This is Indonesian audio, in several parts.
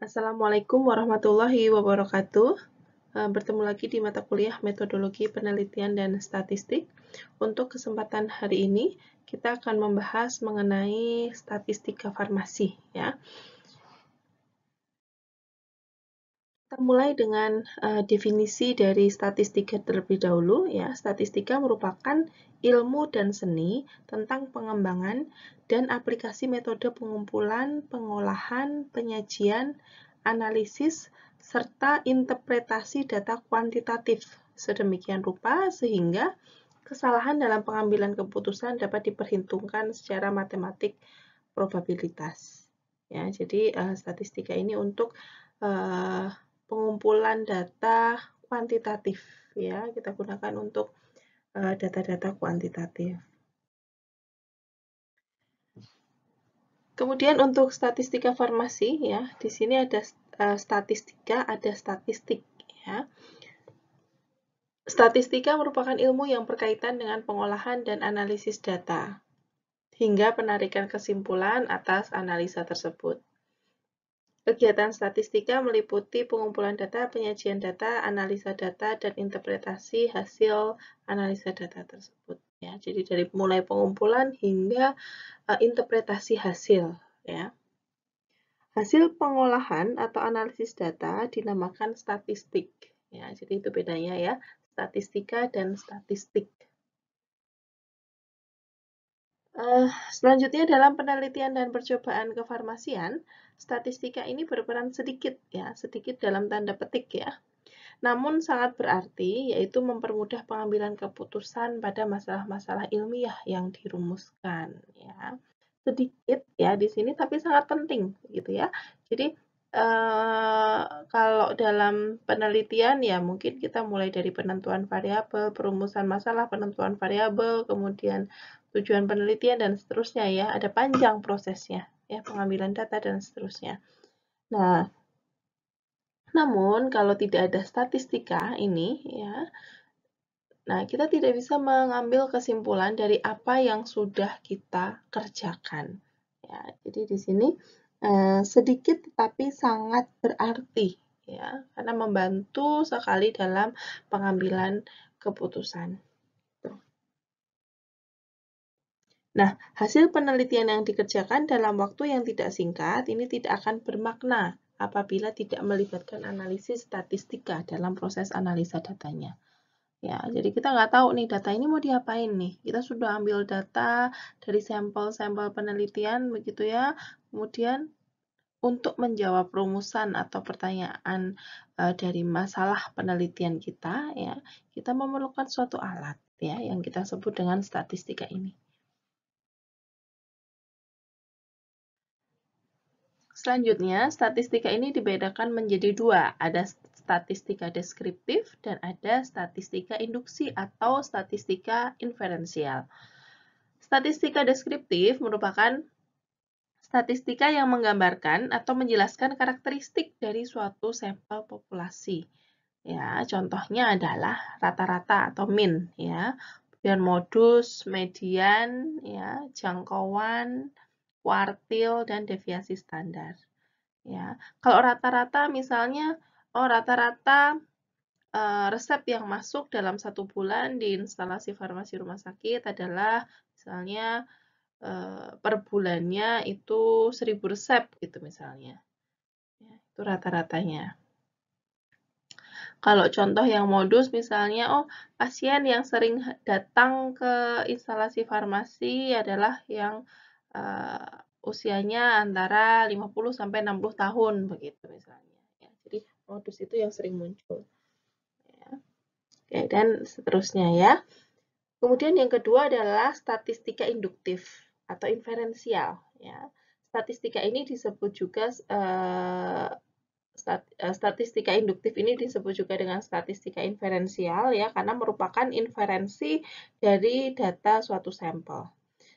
Assalamualaikum warahmatullahi wabarakatuh. Bertemu lagi di mata kuliah Metodologi Penelitian dan Statistik. Untuk kesempatan hari ini, kita akan membahas mengenai statistika farmasi, ya. Kita mulai dengan definisi dari statistika terlebih dahulu, ya. Statistika merupakan ilmu dan seni tentang pengembangan dan aplikasi metode pengumpulan, pengolahan, penyajian, analisis, serta interpretasi data kuantitatif sedemikian rupa sehingga kesalahan dalam pengambilan keputusan dapat diperhitungkan secara matematik probabilitas. Ya, jadi statistika ini untuk pengumpulan data kuantitatif, ya, kita gunakan untuk data-data kuantitatif. Kemudian untuk statistika farmasi, ya, di sini ada statistika, ada statistik, ya. Statistika merupakan ilmu yang berkaitan dengan pengolahan dan analisis data, hingga penarikan kesimpulan atas analisa tersebut. Kegiatan statistika meliputi pengumpulan data, penyajian data, analisa data, dan interpretasi hasil analisa data tersebut. Ya, jadi dari mulai pengumpulan hingga interpretasi hasil. Ya. Hasil pengolahan atau analisis data dinamakan statistik. Ya, jadi itu bedanya ya, statistika dan statistik. Selanjutnya dalam penelitian dan percobaan kefarmasian, statistika ini berperan sedikit ya, sedikit dalam tanda petik ya. Namun sangat berarti yaitu mempermudah pengambilan keputusan pada masalah-masalah ilmiah yang dirumuskan ya. Sedikit ya di sini tapi sangat penting gitu ya. Jadi kalau dalam penelitian ya mungkin kita mulai dari penentuan variabel, perumusan masalah, penentuan variabel, kemudian tujuan penelitian dan seterusnya ya. Ada panjang prosesnya ya, pengambilan data dan seterusnya. Nah, namun kalau tidak ada statistika ini ya, nah kita tidak bisa mengambil kesimpulan dari apa yang sudah kita kerjakan. Ya, jadi di sini sedikit tapi sangat berarti ya, karena membantu sekali dalam pengambilan keputusan. Nah, hasil penelitian yang dikerjakan dalam waktu yang tidak singkat ini tidak akan bermakna apabila tidak melibatkan analisis statistika dalam proses analisa datanya. Ya, jadi kita nggak tahu nih data ini mau diapain nih. Kita sudah ambil data dari sampel-sampel penelitian begitu ya. Kemudian untuk menjawab rumusan atau pertanyaan dari masalah penelitian kita ya, kita memerlukan suatu alat ya yang kita sebut dengan statistika ini. Selanjutnya, statistika ini dibedakan menjadi dua. Ada statistika deskriptif dan ada statistika induksi atau statistika inferensial. Statistika deskriptif merupakan statistika yang menggambarkan atau menjelaskan karakteristik dari suatu sampel populasi. Ya, contohnya adalah rata-rata atau mean ya. Kemudian modus, median, ya, jangkauan, kuartil dan deviasi standar. Ya, kalau rata-rata misalnya, rata-rata resep yang masuk dalam 1 bulan di instalasi farmasi rumah sakit adalah misalnya per bulannya itu 1000 resep gitu misalnya. Ya, itu rata-ratanya. Kalau contoh yang modus misalnya, pasien yang sering datang ke instalasi farmasi adalah yang usianya antara 50 sampai 60 tahun begitu misalnya. Ya, jadi modus itu yang sering muncul. Ya. Oke, dan seterusnya ya. Kemudian yang kedua adalah statistika induktif atau inferensial. Ya. Statistika ini disebut juga statistika induktif ini disebut juga dengan statistika inferensial ya karena merupakan inferensi dari data suatu sampel.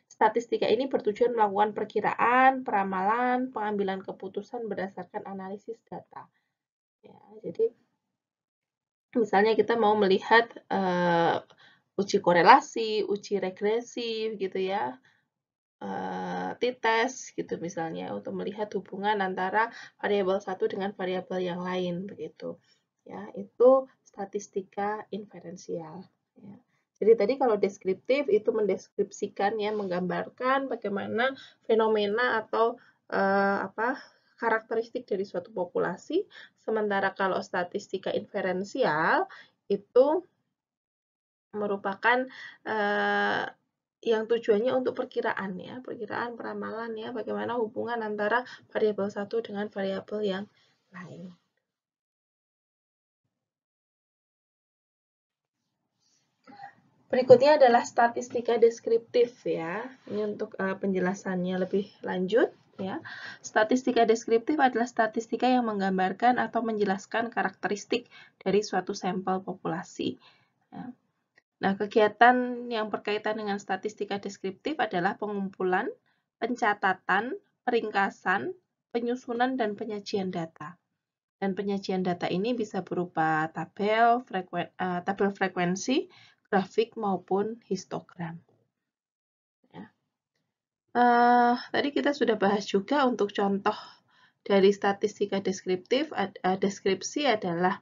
Statistika ini bertujuan melakukan perkiraan, peramalan, pengambilan keputusan berdasarkan analisis data. Ya, jadi misalnya kita mau melihat uji korelasi, uji regresi, gitu ya. t-test gitu misalnya untuk melihat hubungan antara variabel satu dengan variabel yang lain begitu. Ya, itu statistika inferensial. Ya. Jadi tadi kalau deskriptif itu mendeskripsikan ya, menggambarkan bagaimana fenomena atau karakteristik dari suatu populasi. Sementara kalau statistika inferensial itu merupakan yang tujuannya untuk perkiraan ya, perkiraan peramalan ya, bagaimana hubungan antara variabel satu dengan variabel yang lain. Berikutnya adalah statistika deskriptif ya. Ini untuk penjelasannya lebih lanjut ya. Statistika deskriptif adalah statistika yang menggambarkan atau menjelaskan karakteristik dari suatu sampel populasi. Ya. Nah, kegiatan yang berkaitan dengan statistika deskriptif adalah pengumpulan, pencatatan, peringkasan, penyusunan, dan penyajian data. Dan penyajian data ini bisa berupa tabel frekuensi, grafik, maupun histogram. Ya. Tadi kita sudah bahas juga untuk contoh dari statistika deskriptif. Deskripsi adalah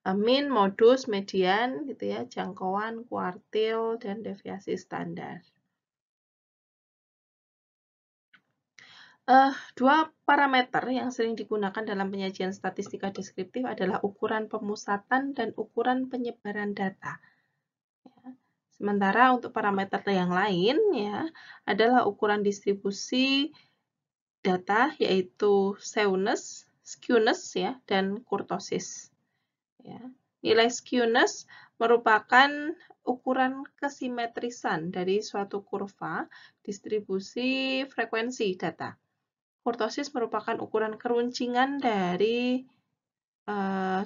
mean, modus, median, gitu ya, jangkauan, kuartil, dan deviasi standar. Dua parameter yang sering digunakan dalam penyajian statistika deskriptif adalah ukuran pemusatan dan ukuran penyebaran data. Ya. Sementara untuk parameter yang lain ya adalah ukuran distribusi data yaitu skewness ya dan kurtosis. Ya. Nilai skewness merupakan ukuran kesimetrisan dari suatu kurva distribusi frekuensi data. Kurtosis merupakan ukuran keruncingan dari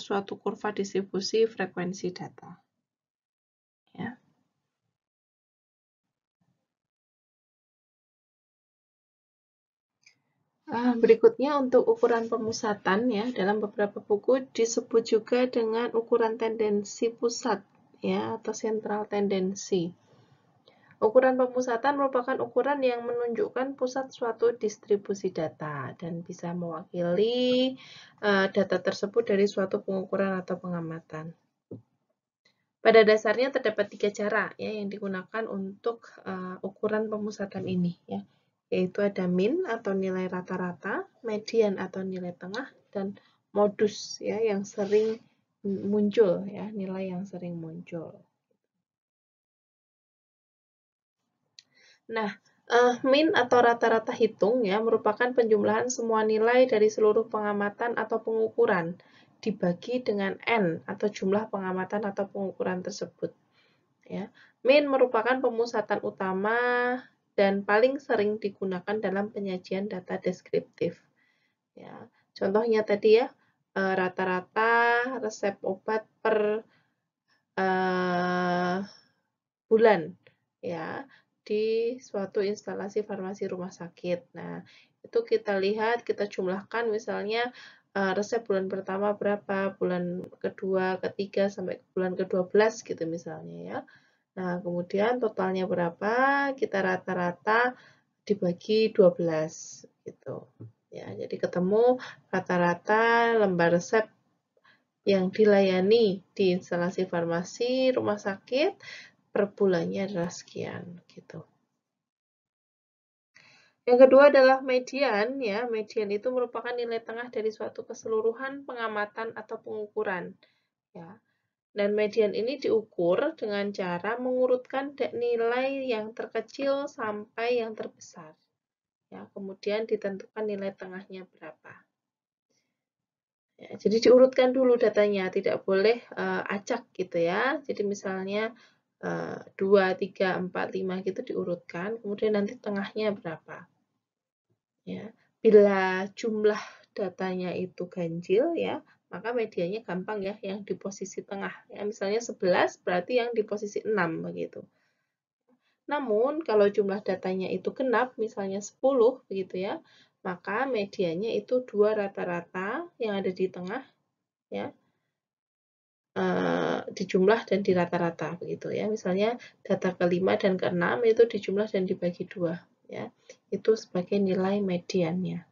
suatu kurva distribusi frekuensi data. Ya. Berikutnya untuk ukuran pemusatan ya dalam beberapa buku disebut juga dengan ukuran tendensi pusat ya atau central tendency. Ukuran pemusatan merupakan ukuran yang menunjukkan pusat suatu distribusi data dan bisa mewakili data tersebut dari suatu pengukuran atau pengamatan. Pada dasarnya terdapat 3 cara ya yang digunakan untuk ukuran pemusatan ini ya, yaitu ada mean atau nilai rata-rata, median atau nilai tengah, dan modus ya yang sering muncul ya, nilai yang sering muncul. Nah, mean atau rata-rata hitung ya merupakan penjumlahan semua nilai dari seluruh pengamatan atau pengukuran dibagi dengan n atau jumlah pengamatan atau pengukuran tersebut. Ya. Mean merupakan pemusatan utama dan paling sering digunakan dalam penyajian data deskriptif. Ya. Contohnya tadi ya, rata-rata resep obat per bulan ya di suatu instalasi farmasi rumah sakit. Nah, itu kita lihat, kita jumlahkan misalnya resep bulan pertama berapa, bulan kedua, ketiga, sampai bulan ke-12 gitu misalnya ya. Nah, kemudian totalnya berapa, kita rata-rata dibagi 12 gitu. Ya, jadi ketemu rata-rata lembar resep yang dilayani di instalasi farmasi rumah sakit per bulannya adalah sekian gitu. Yang kedua adalah median ya. Median itu merupakan nilai tengah dari suatu keseluruhan pengamatan atau pengukuran ya. Dan median ini diukur dengan cara mengurutkan nilai yang terkecil sampai yang terbesar. Ya, kemudian ditentukan nilai tengahnya berapa. Ya, jadi diurutkan dulu datanya, tidak boleh acak gitu ya. Jadi misalnya 2, 3, 4, 5 gitu diurutkan, kemudian nanti tengahnya berapa. Ya. Bila jumlah datanya itu ganjil ya, maka medianya gampang ya yang di posisi tengah. Ya, misalnya 11 berarti yang di posisi 6 begitu. Namun kalau jumlah datanya itu genap, misalnya 10 begitu ya, maka medianya itu 2 rata-rata yang ada di tengah ya. Dijumlah dan di rata-rata begitu ya. Misalnya data ke-5 dan ke-6 itu dijumlah dan dibagi 2. ya. Itu sebagai nilai mediannya.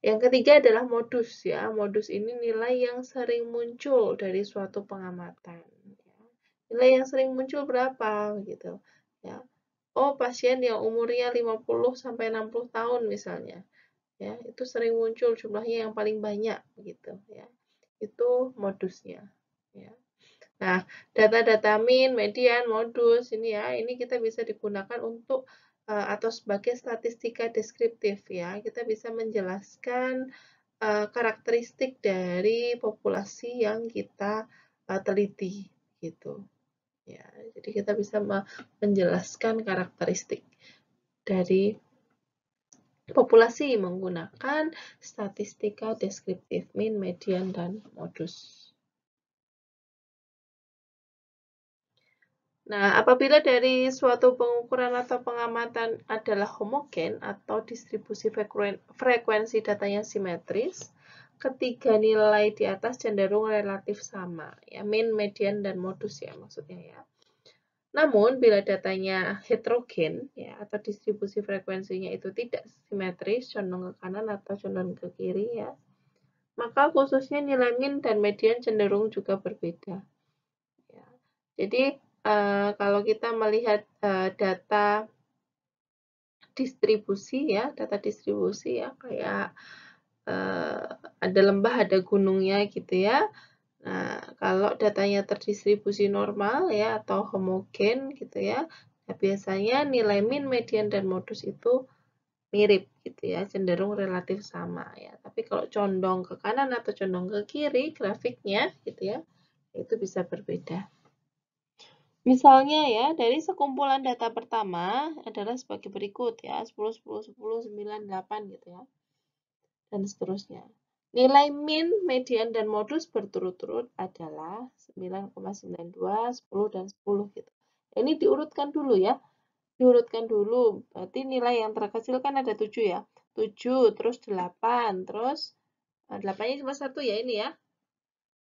Yang ketiga adalah modus ya. Modus ini nilai yang sering muncul dari suatu pengamatan. Nilai yang sering muncul berapa gitu ya. Oh, pasien yang umurnya 50 sampai 60 tahun misalnya. Ya, itu sering muncul jumlahnya yang paling banyak gitu ya. Itu modusnya ya. Nah, data-data min, median, modus ini ya, ini kita bisa digunakan untuk atau sebagai statistika deskriptif ya. Kita bisa menjelaskan karakteristik dari populasi yang kita teliti gitu. Ya, jadi kita bisa menjelaskan karakteristik dari populasi menggunakan statistika deskriptif min, median, dan modus. Nah, apabila dari suatu pengukuran atau pengamatan adalah homogen atau distribusi frekuensi datanya simetris, ketiga nilai di atas cenderung relatif sama, ya, min, median, dan modus ya maksudnya ya. Namun, bila datanya heterogen, ya, atau distribusi frekuensinya itu tidak simetris, condong ke kanan atau condong ke kiri, ya, maka khususnya nilai min dan median cenderung juga berbeda. Ya. Jadi, kalau kita melihat data distribusi ya, kayak ada lembah, ada gunungnya gitu ya. Nah, kalau datanya terdistribusi normal ya atau homogen gitu ya, nah biasanya nilai min, median, dan modus itu mirip gitu ya, cenderung relatif sama ya. Tapi kalau condong ke kanan atau condong ke kiri grafiknya gitu ya, itu bisa berbeda. Misalnya ya, dari sekumpulan data pertama adalah sebagai berikut ya, 10, 10, 10, 9, 8 gitu ya, dan seterusnya. Nilai min, median, dan modus berturut-turut adalah 9,92, 10, dan 10 gitu. Ini diurutkan dulu ya, diurutkan dulu. Berarti nilai yang terkecil kan ada 7 ya, 7, terus 8, terus 8-nya cuma 1 ya ini ya,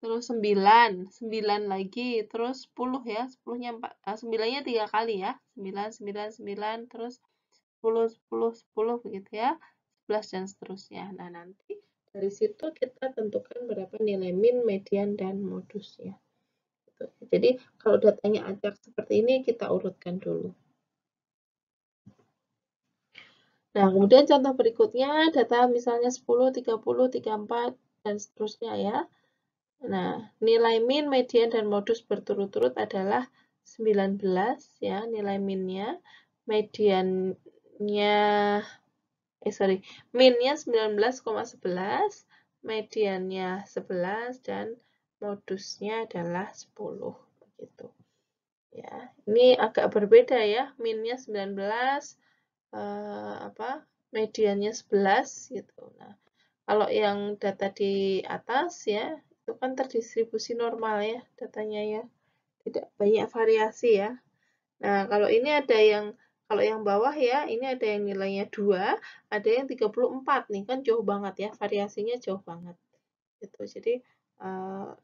terus 9, 9 lagi, terus 10 ya, 10-nya 4, 9-nya 3 kali ya, 9, 9, 9, terus 10, 10, 10 begitu ya, 11 dan seterusnya. Nah, nanti dari situ kita tentukan berapa nilai min, median, dan modusnya. Jadi, kalau datanya acak seperti ini, kita urutkan dulu. Nah, kemudian contoh berikutnya, data misalnya 10, 30, 34, dan seterusnya ya. Nah, nilai min, median, dan modus berturut-turut adalah 19 ya, nilai minnya, mediannya, minnya 19,11, mediannya 11, dan modusnya adalah 10. Begitu. Ya, ini agak berbeda ya, minnya 19, mediannya 11 gitu. Nah, kalau yang data di atas ya, itu kan terdistribusi normal ya datanya ya. Tidak banyak variasi ya. Nah, kalau ini ada kalau yang bawah ya, ini ada yang nilainya 2, ada yang 34 nih, kan jauh banget ya, variasinya jauh banget. Gitu. Jadi,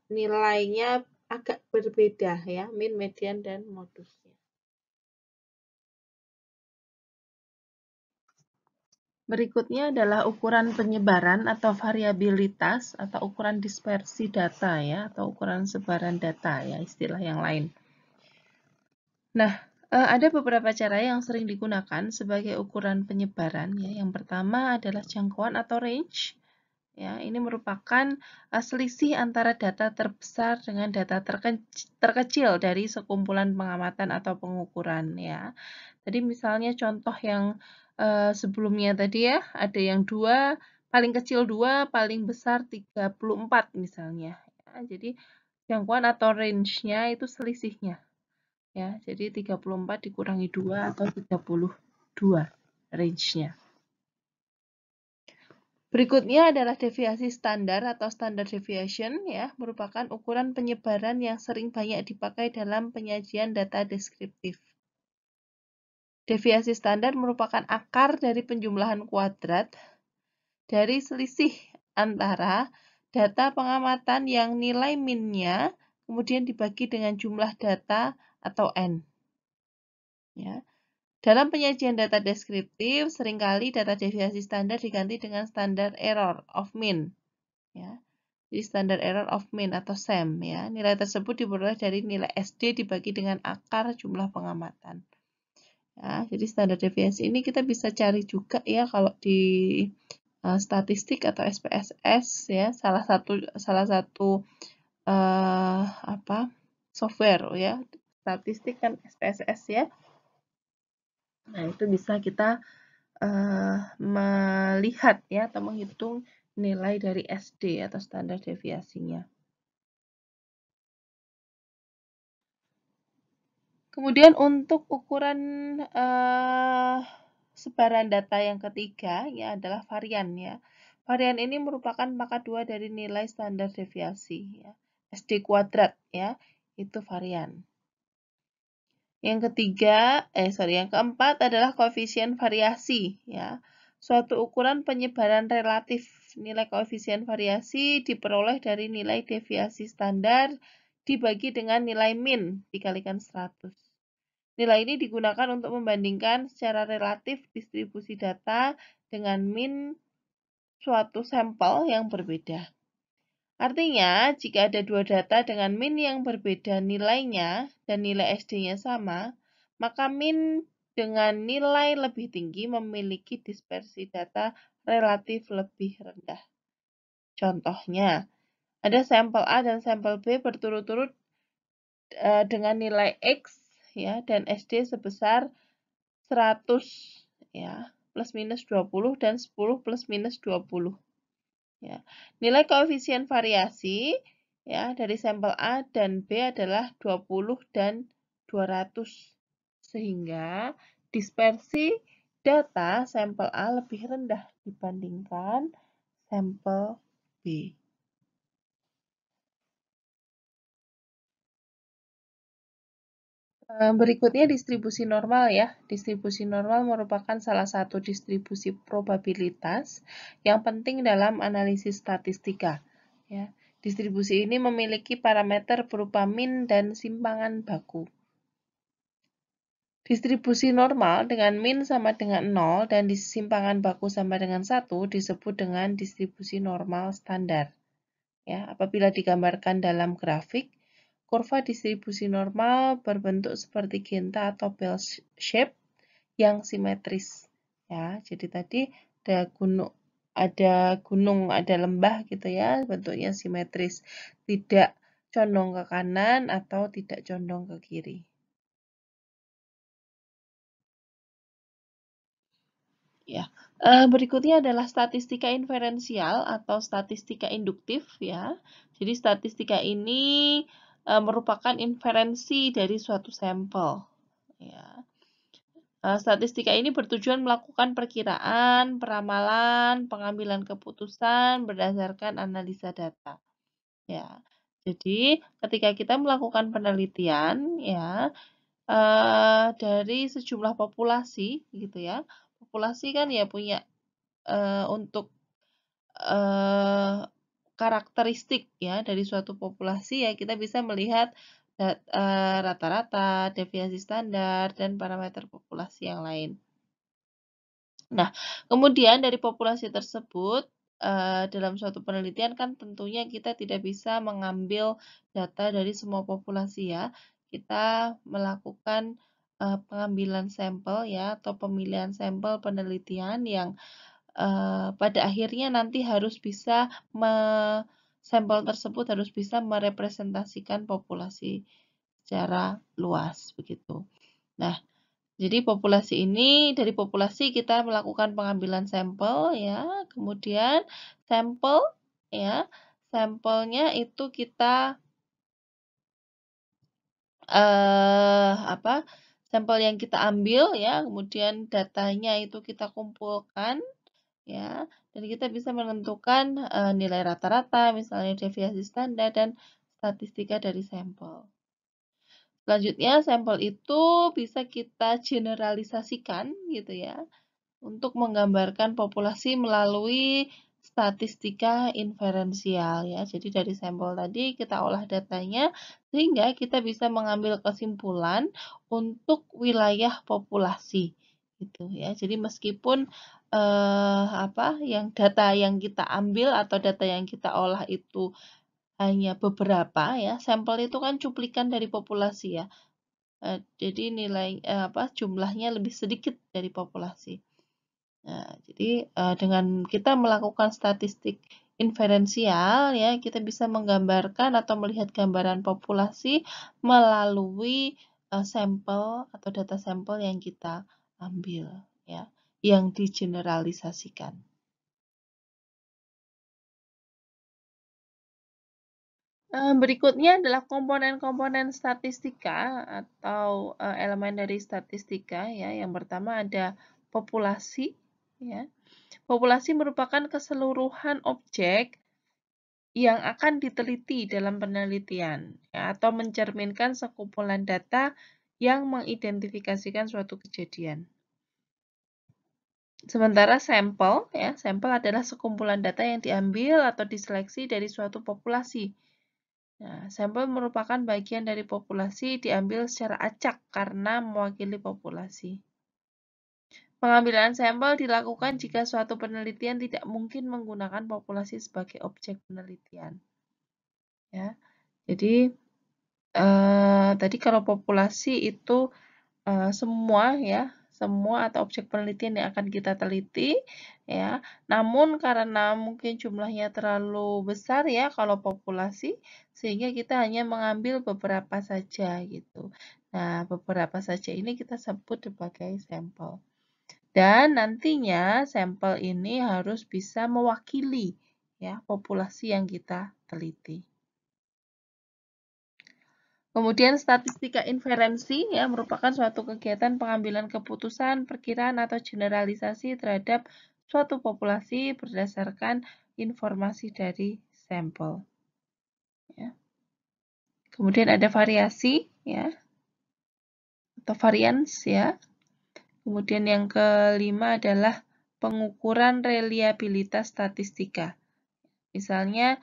nilainya agak berbeda ya, min, median, dan modusnya. Berikutnya adalah ukuran penyebaran atau variabilitas atau ukuran dispersi data ya, atau ukuran sebaran data ya, istilah yang lain. Nah, ada beberapa cara yang sering digunakan sebagai ukuran penyebaran ya. Yang pertama adalah jangkauan atau range. Ya, ini merupakan selisih antara data terbesar dengan data terkecil dari sekumpulan pengamatan atau pengukuran ya. Tadi misalnya contoh yang sebelumnya tadi ya, ada yang 2, paling kecil 2, paling besar 34 misalnya. Ya, jadi jangkauan atau range-nya itu selisihnya. Ya, jadi 34 dikurangi 2 atau 32 range-nya. Berikutnya adalah deviasi standar atau standard deviation ya, merupakan ukuran penyebaran yang sering banyak dipakai dalam penyajian data deskriptif. Deviasi standar merupakan akar dari penjumlahan kuadrat dari selisih antara data pengamatan yang nilai min-nya kemudian dibagi dengan jumlah data atau N. Ya. Dalam penyajian data deskriptif, seringkali data deviasi standar diganti dengan standar error of mean. Ya. Jadi standar error of mean atau SEM. Ya. Nilai tersebut diperoleh dari nilai SD dibagi dengan akar jumlah pengamatan. Ya, jadi standar deviasi ini kita bisa cari juga ya kalau di statistik atau SPSS ya, salah satu software ya, statistik kan SPSS ya. Nah, itu bisa kita melihat ya atau menghitung nilai dari SD atau standar deviasinya. Kemudian untuk ukuran sebaran data yang ketiga ya adalah varian ya. Varian ini merupakan pangkat 2 dari nilai standar deviasi ya. SD kuadrat ya, itu varian. Yang keempat adalah koefisien variasi ya. Suatu ukuran penyebaran relatif. Nilai koefisien variasi diperoleh dari nilai deviasi standar dibagi dengan nilai min dikalikan 100. Nilai ini digunakan untuk membandingkan secara relatif distribusi data dengan min suatu sampel yang berbeda. Artinya, jika ada dua data dengan min yang berbeda nilainya dan nilai SD-nya sama, maka min dengan nilai lebih tinggi memiliki dispersi data relatif lebih rendah. Contohnya, ada sampel A dan sampel B berturut-turut dengan nilai X ya dan SD sebesar 100 ya, plus minus 20 dan 10 plus minus 20. Ya. Nilai koefisien variasi ya dari sampel A dan B adalah 20 dan 200. Sehingga dispersi data sampel A lebih rendah dibandingkan sampel B. Berikutnya distribusi normal ya. Distribusi normal merupakan salah satu distribusi probabilitas yang penting dalam analisis statistika. Ya. Distribusi ini memiliki parameter berupa min dan simpangan baku. Distribusi normal dengan min sama dengan 0 dan simpangan baku sama dengan 1 disebut dengan distribusi normal standar. Ya, apabila digambarkan dalam grafik, kurva distribusi normal berbentuk seperti genta atau bell shape yang simetris. Ya, jadi tadi ada gunung, ada lembah gitu ya, bentuknya simetris, tidak condong ke kanan atau tidak condong ke kiri. Ya, berikutnya adalah statistika inferensial atau statistika induktif ya. Jadi statistika ini merupakan inferensi dari suatu sampel. Ya. Statistika ini bertujuan melakukan perkiraan, peramalan, pengambilan keputusan berdasarkan analisa data. Ya, jadi ketika kita melakukan penelitian, ya dari sejumlah populasi, gitu ya. Populasi kan ya punya untuk karakteristik ya dari suatu populasi ya kita bisa melihat rata-rata, deviasi standar, dan parameter populasi yang lain. Nah, kemudian dari populasi tersebut dalam suatu penelitian kan tentunya kita tidak bisa mengambil data dari semua populasi ya. Kita melakukan pengambilan sampel ya atau pemilihan sampel penelitian yang pada akhirnya nanti harus bisa sampel tersebut harus bisa merepresentasikan populasi secara luas begitu. Nah, jadi dari populasi kita melakukan pengambilan sampel ya, kemudian sampelnya itu kita sampel yang kita ambil ya, kemudian datanya itu kita kumpulkan ya, dan kita bisa menentukan nilai rata-rata, misalnya deviasi standar dan statistika dari sampel. Selanjutnya, sampel itu bisa kita generalisasikan gitu ya, untuk menggambarkan populasi melalui statistika inferensial ya. Jadi dari sampel tadi kita olah datanya sehingga kita bisa mengambil kesimpulan untuk wilayah populasi gitu ya. Jadi meskipun yang data yang kita ambil atau data yang kita olah itu hanya beberapa ya, sampel itu kan cuplikan dari populasi ya. Jadi jumlahnya lebih sedikit dari populasi. Nah, jadi dengan kita melakukan statistik inferensial ya, kita bisa menggambarkan atau melihat gambaran populasi melalui sampel atau data sampel yang kita ambil ya, yang digeneralisasikan. Berikutnya adalah komponen-komponen statistika atau elemen dari statistika ya. Yang pertama ada populasi ya. Populasi merupakan keseluruhan objek yang akan diteliti dalam penelitian ya, atau mencerminkan sekumpulan data yang mengidentifikasikan suatu kejadian. Sementara sampel ya, sampel adalah sekumpulan data yang diambil atau diseleksi dari suatu populasi. Nah, sampel merupakan bagian dari populasi diambil secara acak karena mewakili populasi. Pengambilan sampel dilakukan jika suatu penelitian tidak mungkin menggunakan populasi sebagai objek penelitian. Ya, jadi tadi kalau populasi itu semua ya, semua atau objek penelitian yang akan kita teliti ya. Namun karena mungkin jumlahnya terlalu besar ya kalau populasi sehingga kita hanya mengambil beberapa saja gitu. Nah, beberapa saja ini kita sebut sebagai sampel. Dan nantinya sampel ini harus bisa mewakili ya populasi yang kita teliti. Kemudian statistika inferensi ya merupakan suatu kegiatan pengambilan keputusan, perkiraan atau generalisasi terhadap suatu populasi berdasarkan informasi dari sampel. Ya. Kemudian ada variasi ya atau varians ya. Kemudian yang kelima adalah pengukuran reliabilitas statistika. Misalnya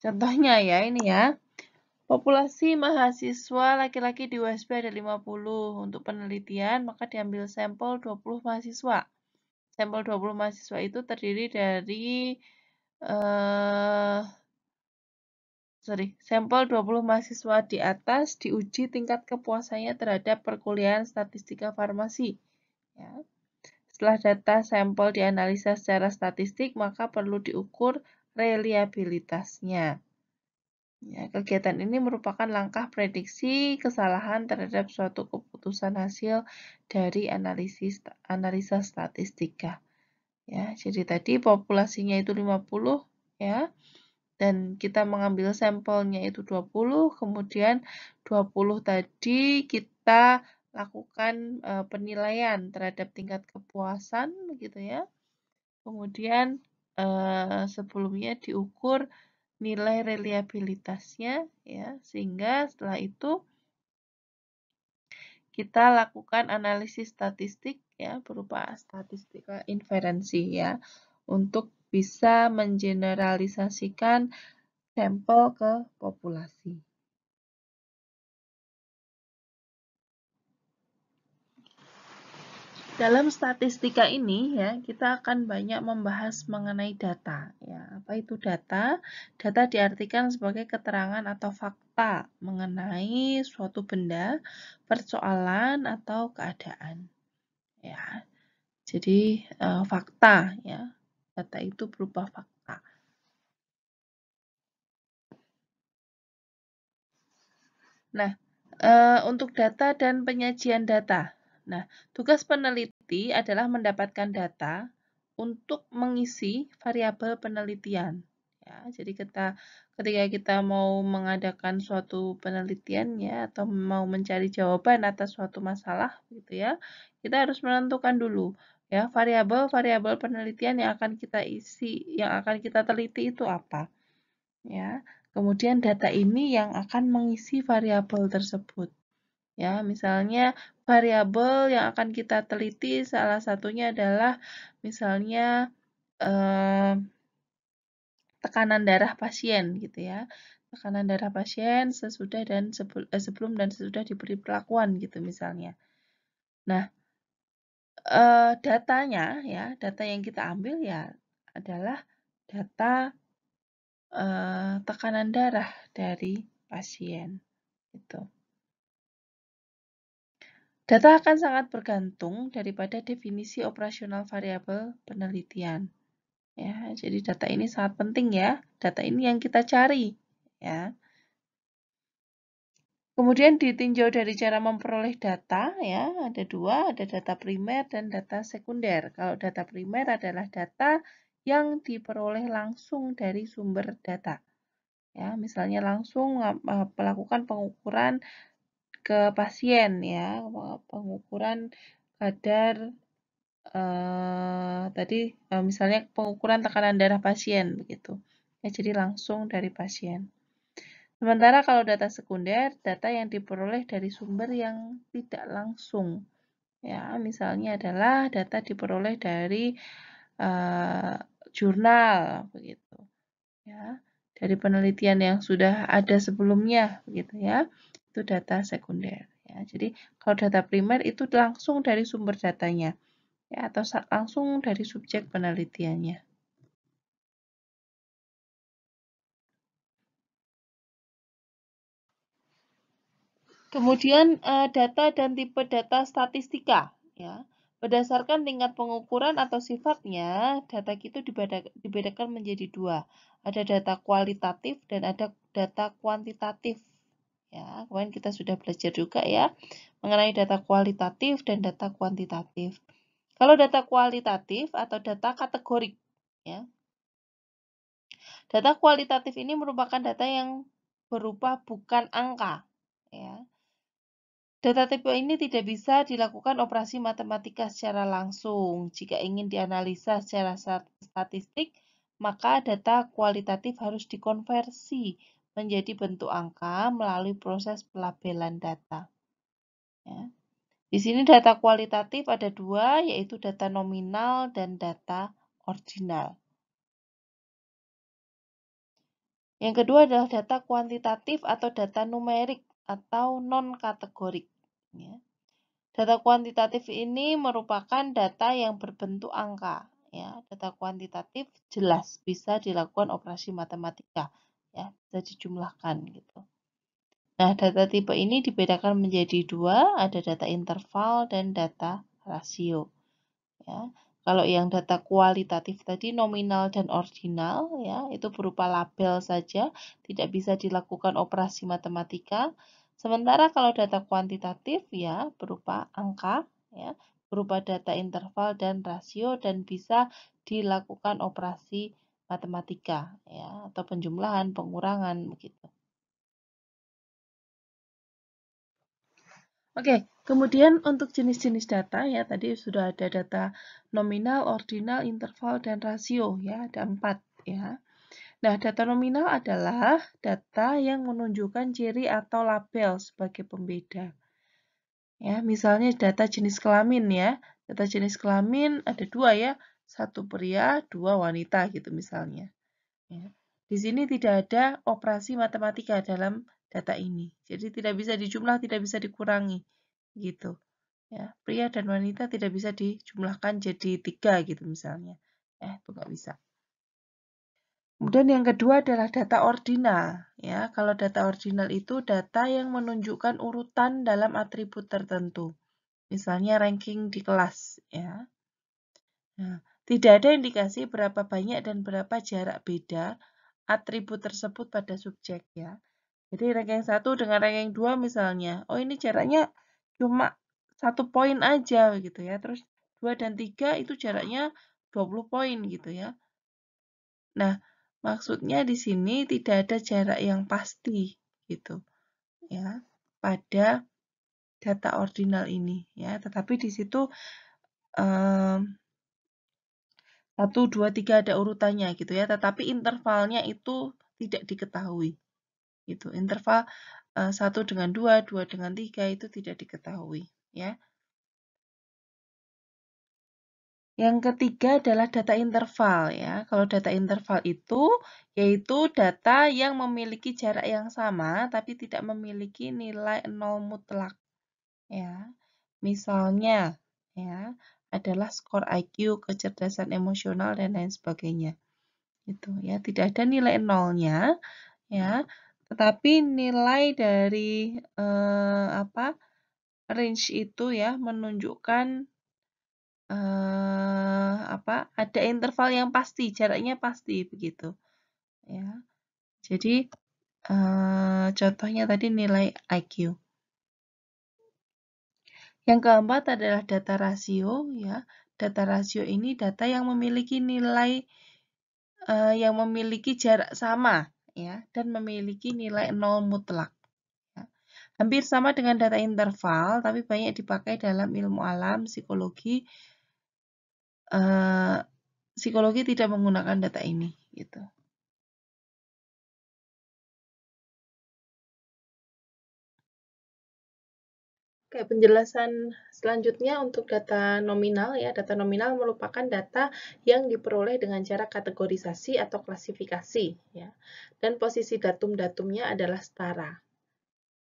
contohnya ya ini ya. Populasi mahasiswa laki-laki di USP ada 50. Untuk penelitian, maka diambil sampel 20 mahasiswa. Sampel 20 mahasiswa itu terdiri dari sampel 20 mahasiswa di atas diuji tingkat kepuasannya terhadap perkuliahan statistika farmasi. Ya. Setelah data sampel dianalisa secara statistik, maka perlu diukur reliabilitasnya. Ya, kegiatan ini merupakan langkah prediksi kesalahan terhadap suatu keputusan hasil dari analisa statistika. Ya, jadi tadi populasinya itu 50 ya. Dan kita mengambil sampelnya itu 20, kemudian 20 tadi kita lakukan penilaian terhadap tingkat kepuasan gitu ya. Kemudian sebelumnya diukur nilai reliabilitasnya ya, sehingga setelah itu kita lakukan analisis statistik ya berupa statistika inferensi ya untuk bisa mengeneralisasikan sampel ke populasi. Dalam statistika ini ya, kita akan banyak membahas mengenai data. Ya, apa itu data? Data diartikan sebagai keterangan atau fakta mengenai suatu benda, persoalan atau keadaan. Ya. Jadi fakta ya. Data itu berupa fakta. Nah, untuk data dan penyajian data. Nah, tugas peneliti adalah mendapatkan data untuk mengisi variabel penelitian. Ya, jadi ketika kita mau mengadakan suatu penelitian ya atau mau mencari jawaban atas suatu masalah gitu ya, kita harus menentukan dulu ya variabel-variabel penelitian yang akan kita isi, yang akan kita teliti itu apa. Ya. Kemudian data ini yang akan mengisi variabel tersebut. Ya, misalnya variabel yang akan kita teliti salah satunya adalah misalnya tekanan darah pasien gitu ya. Tekanan darah pasien sesudah dan sebelum dan sesudah diberi perlakuan gitu misalnya. Nah, datanya ya, data yang kita ambil ya adalah data tekanan darah dari pasien gitu. Data akan sangat bergantung daripada definisi operasional variabel penelitian. Ya, jadi data ini sangat penting ya. Data ini yang kita cari ya. Kemudian ditinjau dari cara memperoleh data, ya ada dua, ada data primer dan data sekunder. Kalau data primer adalah data yang diperoleh langsung dari sumber data. Ya, misalnya langsung melakukan pengukuran ke pasien, ya, pengukuran kadar misalnya pengukuran tekanan darah pasien begitu. Ya, jadi langsung dari pasien. Sementara kalau data sekunder, data yang diperoleh dari sumber yang tidak langsung. Ya, misalnya adalah data diperoleh dari jurnal, begitu. Ya, dari penelitian yang sudah ada sebelumnya, begitu ya. Itu data sekunder. Ya, jadi kalau data primer itu langsung dari sumber datanya, ya, atau langsung dari subjek penelitiannya. Kemudian data dan tipe data statistika, ya. Berdasarkan tingkat pengukuran atau sifatnya, data itu dibedakan menjadi dua. Ada data kualitatif dan ada data kuantitatif. Ya, kemarin kita sudah belajar juga ya mengenai data kualitatif dan data kuantitatif. Kalau data kualitatif atau data kategorik, ya. Data kualitatif ini merupakan data yang berupa bukan angka, ya. Data tipe ini tidak bisa dilakukan operasi matematika secara langsung. Jika ingin dianalisa secara statistik, maka data kualitatif harus dikonversi menjadi bentuk angka melalui proses pelabelan data. Ya. Di sini data kualitatif ada dua, yaitu data nominal dan data ordinal. Yang kedua adalah data kuantitatif atau data numerik atau non-kategorik. Ya. Data kuantitatif ini merupakan data yang berbentuk angka. Ya, data kuantitatif jelas bisa dilakukan operasi matematika, ya, bisa dijumlahkan gitu. Nah, data tipe ini dibedakan menjadi dua, ada data interval dan data rasio. Ya, kalau yang data kualitatif tadi nominal dan ordinal, ya, itu berupa label saja, tidak bisa dilakukan operasi matematika. Sementara kalau data kuantitatif ya berupa angka, ya, berupa data interval dan rasio dan bisa dilakukan operasi matematika, ya, atau penjumlahan, pengurangan begitu. Oke, kemudian untuk jenis-jenis data ya tadi sudah ada data nominal, ordinal, interval, dan rasio ya, ada 4 ya. Nah, data nominal adalah data yang menunjukkan ciri atau label sebagai pembeda. Ya, misalnya data jenis kelamin ya. Data jenis kelamin ada dua ya, satu pria, dua wanita gitu misalnya. Ya. Di sini tidak ada operasi matematika dalam data ini. Jadi tidak bisa dijumlah, tidak bisa dikurangi gitu. Ya, pria dan wanita tidak bisa dijumlahkan jadi 3 gitu misalnya. Itu nggak bisa. Kemudian yang kedua adalah data ordinal. Ya, kalau data ordinal itu data yang menunjukkan urutan dalam atribut tertentu. Misalnya ranking di kelas. Ya. Nah, tidak ada indikasi berapa banyak dan berapa jarak beda atribut tersebut pada subjek ya. Jadi ranking 1 dengan ranking 2 misalnya. Oh, ini jaraknya cuma 1 poin aja gitu ya. Terus 2 dan 3 itu jaraknya 20 poin gitu ya. Nah, maksudnya di sini tidak ada jarak yang pasti gitu ya pada data ordinal ini ya. Tetapi di situ 1, 2, 3 ada urutannya gitu ya. Tetapi intervalnya itu tidak diketahui. Gitu. Interval 1 dengan 2, 2 dengan 3 itu tidak diketahui, ya. Yang ketiga adalah data interval, ya. Kalau data interval itu yaitu data yang memiliki jarak yang sama tapi tidak memiliki nilai 0 mutlak, ya. Misalnya, ya, adalah skor IQ, kecerdasan emosional dan lain sebagainya. Itu ya, tidak ada nilai nolnya, ya. Tetapi nilai dari range itu ya menunjukkan ada interval yang pasti, jaraknya pasti begitu, ya. Jadi contohnya tadi nilai IQ. Yang keempat adalah data rasio, ya. Data rasio ini data yang memiliki nilai yang memiliki jarak sama, ya, dan memiliki nilai 0 mutlak. Ya. Hampir sama dengan data interval, tapi banyak dipakai dalam ilmu alam, psikologi. Psikologi tidak menggunakan data ini, gitu. Oke, penjelasan selanjutnya untuk data nominal ya. Data nominal merupakan data yang diperoleh dengan cara kategorisasi atau klasifikasi ya. Dan posisi datum-datumnya adalah setara.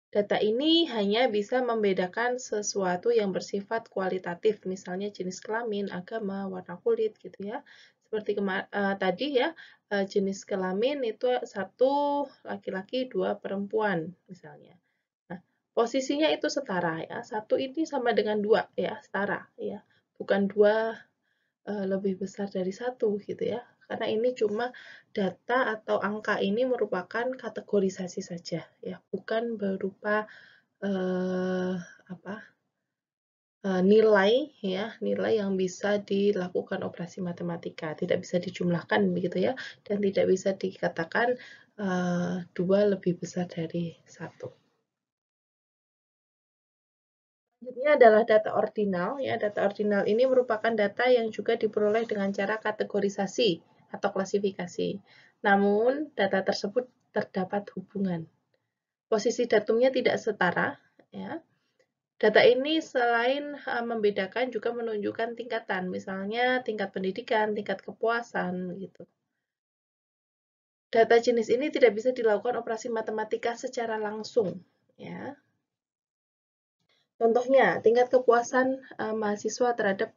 Data ini hanya bisa membedakan sesuatu yang bersifat kualitatif, misalnya jenis kelamin, agama, warna kulit gitu ya. Seperti tadi ya, jenis kelamin itu 1 laki-laki, 2 perempuan misalnya. Posisinya itu setara ya. 1 ini sama dengan 2 ya, setara ya. Bukan 2 lebih besar dari 1 gitu ya. Karena ini cuma data atau angka ini merupakan kategorisasi saja ya, bukan berupa nilai ya, nilai yang bisa dilakukan operasi matematika, tidak bisa dijumlahkan begitu ya, dan tidak bisa dikatakan 2 lebih besar dari 1. Selanjutnya adalah data ordinal. Ya, data ordinal ini merupakan data yang juga diperoleh dengan cara kategorisasi atau klasifikasi. Namun, data tersebut terdapat hubungan. Posisi datumnya tidak setara. Ya. Data ini selain membedakan juga menunjukkan tingkatan, misalnya tingkat pendidikan, tingkat kepuasan, gitu. Data jenis ini tidak bisa dilakukan operasi matematika secara langsung. Ya. Contohnya, tingkat kepuasan mahasiswa terhadap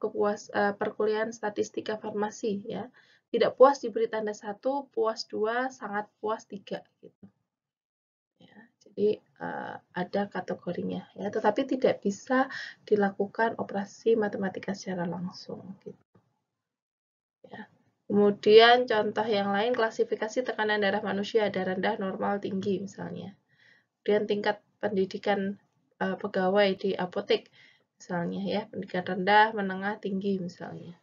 perkuliahan statistika farmasi. Ya. Tidak puas diberi tanda 1, puas 2, sangat puas 3. Gitu. Ya, jadi ada kategorinya. Ya, tetapi tidak bisa dilakukan operasi matematika secara langsung. Gitu. Ya. Kemudian contoh yang lain, klasifikasi tekanan darah manusia, ada rendah, normal, tinggi misalnya. Kemudian tingkat pendidikan pegawai di apotek misalnya ya, pendidikan rendah, menengah, tinggi misalnya.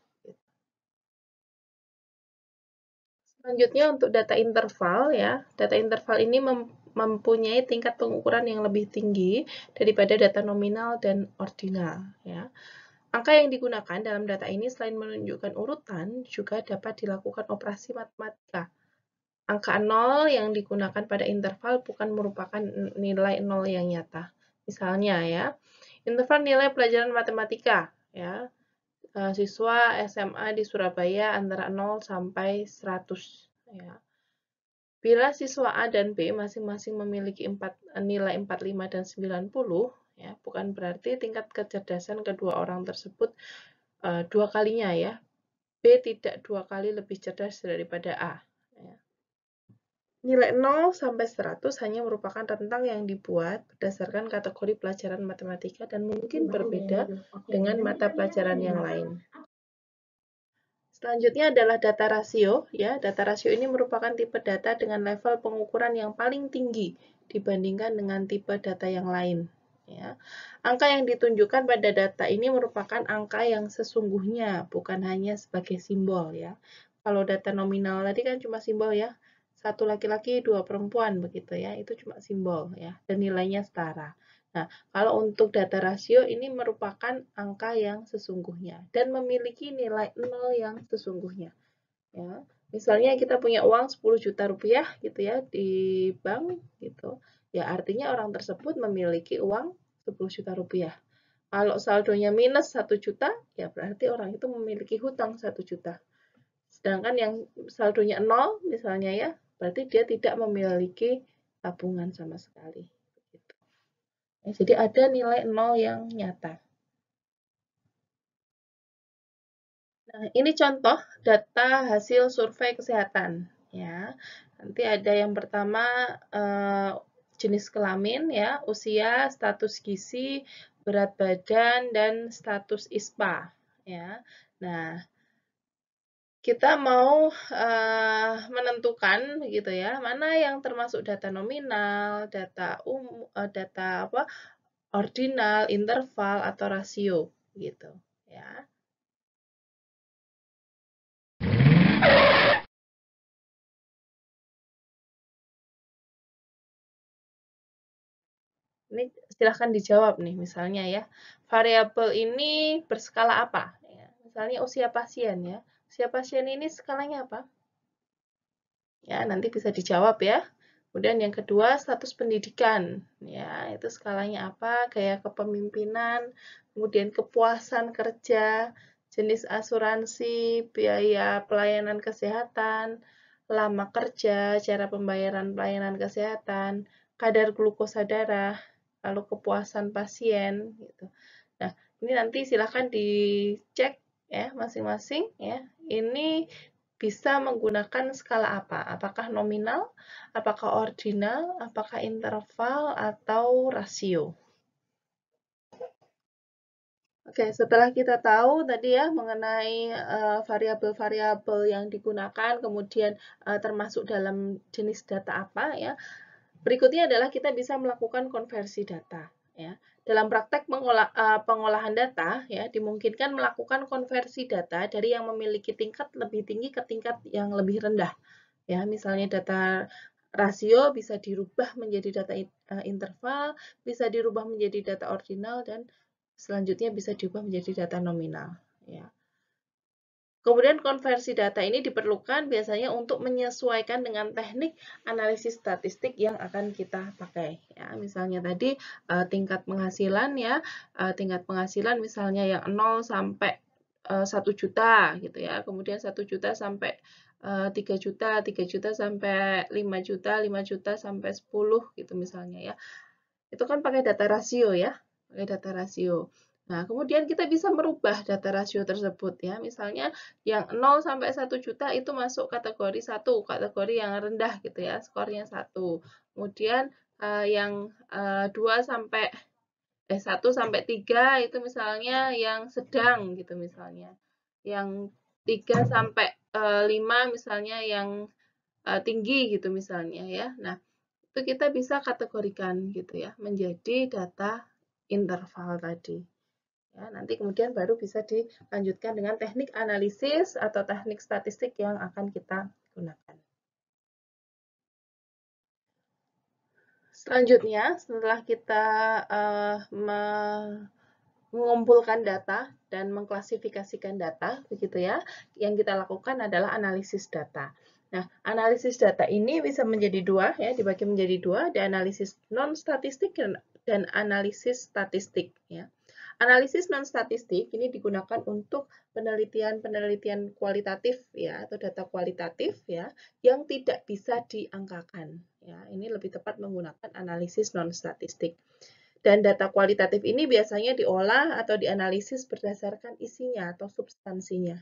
Selanjutnya untuk data interval ya, data interval ini mempunyai tingkat pengukuran yang lebih tinggi daripada data nominal dan ordinal ya. Angka yang digunakan dalam data ini selain menunjukkan urutan juga dapat dilakukan operasi matematika. Angka 0 yang digunakan pada interval bukan merupakan nilai 0 yang nyata. Misalnya ya, interval nilai pelajaran matematika ya. Siswa SMA di Surabaya antara 0 sampai 100 ya. Bila siswa A dan B masing-masing memiliki nilai 45 dan 90 ya, bukan berarti tingkat kecerdasan kedua orang tersebut 2 kalinya ya. B tidak 2 kali lebih cerdas daripada A. Ya. Nilai 0 sampai 100 hanya merupakan rentang yang dibuat berdasarkan kategori pelajaran matematika dan mungkin berbeda dengan mata pelajaran yang lain. Selanjutnya adalah data rasio. Ya, data rasio ini merupakan tipe data dengan level pengukuran yang paling tinggi dibandingkan dengan tipe data yang lain. Ya. Angka yang ditunjukkan pada data ini merupakan angka yang sesungguhnya, bukan hanya sebagai simbol. Ya. Kalau data nominal tadi kan cuma simbol ya, 1 laki-laki, 2 perempuan begitu ya, itu cuma simbol ya, dan nilainya setara. Nah, kalau untuk data rasio ini merupakan angka yang sesungguhnya dan memiliki nilai 0 yang sesungguhnya. Ya. Misalnya kita punya uang 10 juta rupiah gitu ya di bank gitu. ya artinya orang tersebut memiliki uang 10 juta rupiah. Kalau saldonya minus 1 juta, ya berarti orang itu memiliki hutang 1 juta. Sedangkan yang saldonya 0 misalnya ya, berarti dia tidak memiliki tabungan sama sekali. Ya, jadi ada nilai 0 yang nyata. Nah, ini contoh data hasil survei kesehatan. Ya, nanti ada yang pertama jenis kelamin, ya, usia, status gizi, berat badan, dan status ISPA. Ya, nah kita mau menentukan gitu ya, mana yang termasuk data nominal, data apa, ordinal, interval, atau rasio gitu ya. Ini silahkan dijawab nih, misalnya ya, variabel ini berskala apa? Ya, misalnya usia pasien ya, usia pasien ini skalanya apa? Ya, nanti bisa dijawab ya. Kemudian yang kedua, status pendidikan. Ya, itu skalanya apa? Gaya kepemimpinan, kemudian kepuasan kerja, jenis asuransi, biaya pelayanan kesehatan, lama kerja, cara pembayaran pelayanan kesehatan, kadar glukosa darah, lalu kepuasan pasien gitu. Nah, ini nanti silahkan dicek ya masing-masing ya. Ini bisa menggunakan skala apa? Apakah nominal, apakah ordinal, apakah interval, atau rasio? Oke, setelah kita tahu tadi ya mengenai variabel-variabel yang digunakan, kemudian termasuk dalam jenis data apa ya, berikutnya adalah kita bisa melakukan konversi data. Ya. Dalam praktek pengolahan data, ya, dimungkinkan melakukan konversi data dari yang memiliki tingkat lebih tinggi ke tingkat yang lebih rendah. Ya, misalnya data rasio bisa dirubah menjadi data interval, bisa dirubah menjadi data ordinal, dan selanjutnya bisa diubah menjadi data nominal. Ya. Kemudian konversi data ini diperlukan biasanya untuk menyesuaikan dengan teknik analisis statistik yang akan kita pakai. Ya, misalnya tadi tingkat penghasilan ya, tingkat penghasilan misalnya yang 0 sampai 1 juta gitu ya. Kemudian 1 juta sampai 3 juta, 3 juta sampai 5 juta, 5 juta sampai 10 gitu misalnya ya. Itu kan pakai data rasio ya, pakai data rasio. Nah, kemudian kita bisa merubah data rasio tersebut ya. Misalnya yang 0 sampai 1 juta itu masuk kategori 1, kategori yang rendah gitu ya, skornya 1. Kemudian yang 2 sampai 1 sampai 3 itu misalnya yang sedang gitu misalnya. Yang 3 sampai 5 misalnya yang tinggi gitu misalnya ya. Nah, itu kita bisa kategorikan gitu ya menjadi data interval tadi. Ya, nanti kemudian baru bisa dilanjutkan dengan teknik analisis atau teknik statistik yang akan kita gunakan. Selanjutnya, setelah kita mengumpulkan data dan mengklasifikasikan data, begitu ya, yang kita lakukan adalah analisis data. Nah, analisis data ini bisa menjadi dua, ya, dibagi menjadi dua, ada analisis non-statistik dan analisis statistik. Ya. Analisis non-statistik ini digunakan untuk penelitian-penelitian kualitatif, ya, atau data kualitatif, ya, yang tidak bisa diangkakan. Ya, ini lebih tepat menggunakan analisis non-statistik. Dan data kualitatif ini biasanya diolah atau dianalisis berdasarkan isinya atau substansinya.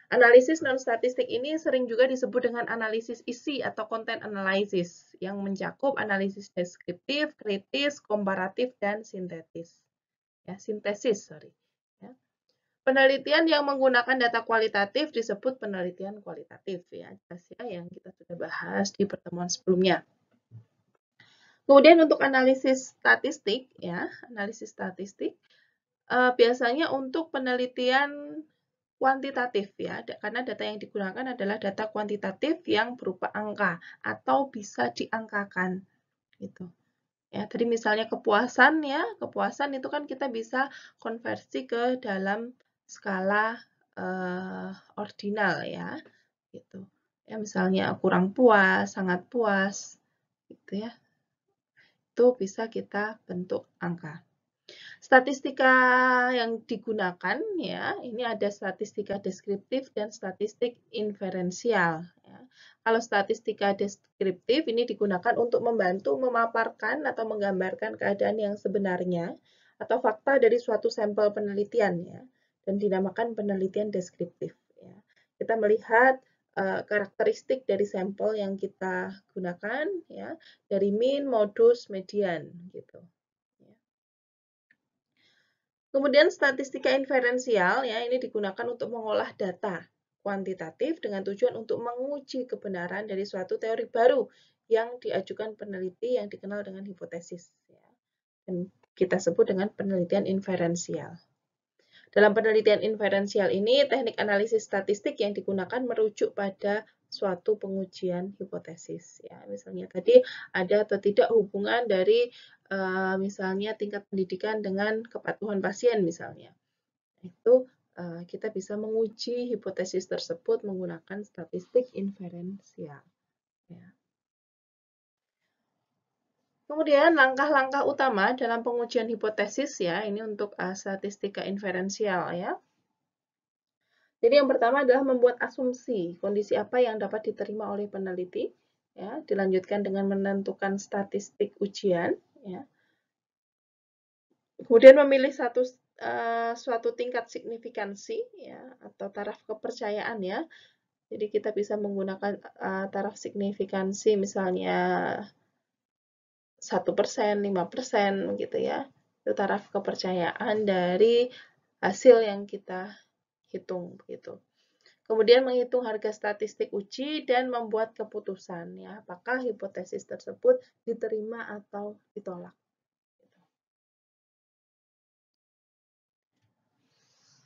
Analisis non-statistik ini sering juga disebut dengan analisis isi atau content analysis yang mencakup analisis deskriptif, kritis, komparatif, dan sintetis. Ya, sintesis, sorry. Ya. Penelitian yang menggunakan data kualitatif disebut penelitian kualitatif ya, yang kita sudah bahas di pertemuan sebelumnya. Kemudian untuk analisis statistik ya, analisis statistik biasanya untuk penelitian kuantitatif ya, karena data yang digunakan adalah data kuantitatif yang berupa angka atau bisa diangkakan gitu. Ya, tadi misalnya kepuasan ya, kepuasan itu kan kita bisa konversi ke dalam skala ordinal ya, gitu. Ya misalnya kurang puas, sangat puas, gitu ya. itu bisa kita bentuk angka. Statistika yang digunakan ya, ini ada statistika deskriptif dan statistik inferensial. Ya. Kalau statistika deskriptif ini digunakan untuk membantu memaparkan atau menggambarkan keadaan yang sebenarnya atau fakta dari suatu sampel penelitian ya, dan dinamakan penelitian deskriptif. Ya. Kita melihat karakteristik dari sampel yang kita gunakan ya, dari mean, modus, median gitu. Kemudian statistika inferensial ya ini digunakan untuk mengolah data kuantitatif dengan tujuan untuk menguji kebenaran dari suatu teori baru yang diajukan peneliti yang dikenal dengan hipotesis ya. Dan kita sebut dengan penelitian inferensial. Dalam penelitian inferensial ini, teknik analisis statistik yang digunakan merujuk pada suatu pengujian hipotesis. Ya, misalnya tadi ada atau tidak hubungan dari misalnya tingkat pendidikan dengan kepatuhan pasien misalnya. Itu kita bisa menguji hipotesis tersebut menggunakan statistik inferensial. Ya. Kemudian langkah-langkah utama dalam pengujian hipotesis ya, ini untuk statistika inferensial ya. Jadi yang pertama adalah membuat asumsi kondisi apa yang dapat diterima oleh peneliti, ya. Dilanjutkan dengan menentukan statistik ujian, ya. Kemudian memilih suatu tingkat signifikansi, ya, atau taraf kepercayaan, ya. Jadi kita bisa menggunakan taraf signifikansi, misalnya 1%, 5%, gitu ya. Itu taraf kepercayaan dari hasil yang kita hitung, begitu. Kemudian menghitung harga statistik uji dan membuat keputusan ya, apakah hipotesis tersebut diterima atau ditolak.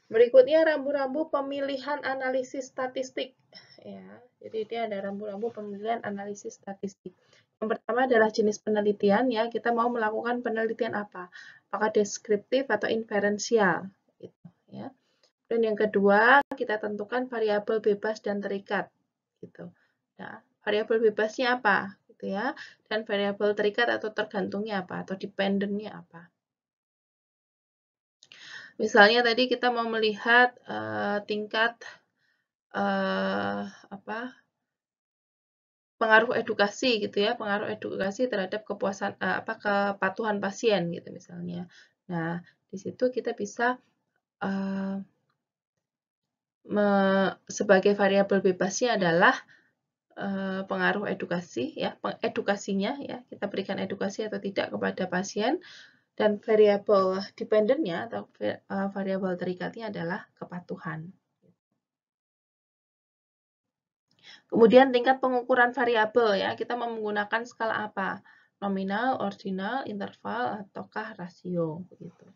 Berikutnya rambu-rambu pemilihan analisis statistik ya. Jadi ini ada rambu-rambu pemilihan analisis statistik. Yang pertama adalah jenis penelitian ya, kita mau melakukan penelitian apa? Apakah deskriptif atau inferensial gitu ya. Dan yang kedua, kita tentukan variabel bebas dan terikat. Gitu. Nah, variabel bebasnya apa? Gitu ya. Dan variabel terikat atau tergantungnya apa? Atau dependentnya apa? Misalnya tadi kita mau melihat tingkat pengaruh edukasi gitu ya, pengaruh edukasi terhadap kepatuhan pasien gitu misalnya. Nah, di situ kita bisa sebagai variabel bebasnya adalah pengaruh edukasi ya, edukasinya ya, kita berikan edukasi atau tidak kepada pasien, dan variabel dependentnya atau variabel terikatnya adalah kepatuhan. Kemudian tingkat pengukuran variabel ya, kita menggunakan skala apa? Nominal, ordinal, interval, ataukah rasio begitu.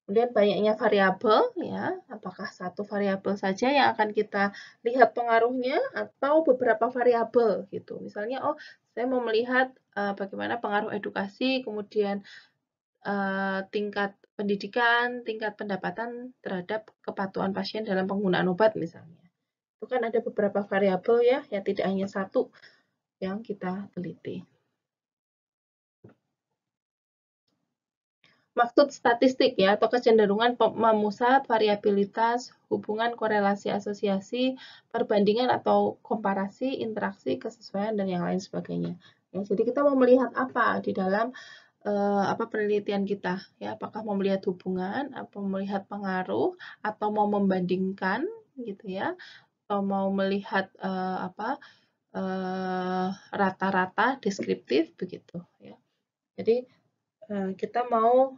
Kemudian banyaknya variabel ya, apakah satu variabel saja yang akan kita lihat pengaruhnya atau beberapa variabel gitu. Misalnya, oh saya mau melihat bagaimana pengaruh edukasi, kemudian tingkat pendidikan, tingkat pendapatan terhadap kepatuhan pasien dalam penggunaan obat misalnya. Itu kan ada beberapa variabel ya tidak hanya satu yang kita teliti. Maksud statistik ya, atau kecenderungan memusat variabilitas, hubungan korelasi asosiasi, perbandingan atau komparasi, interaksi, kesesuaian, dan yang lain sebagainya. Ya, jadi kita mau melihat apa di dalam penelitian kita, ya, apakah mau melihat hubungan, atau melihat pengaruh, atau mau membandingkan, gitu ya, atau mau melihat rata-rata deskriptif, begitu ya. Jadi kita mau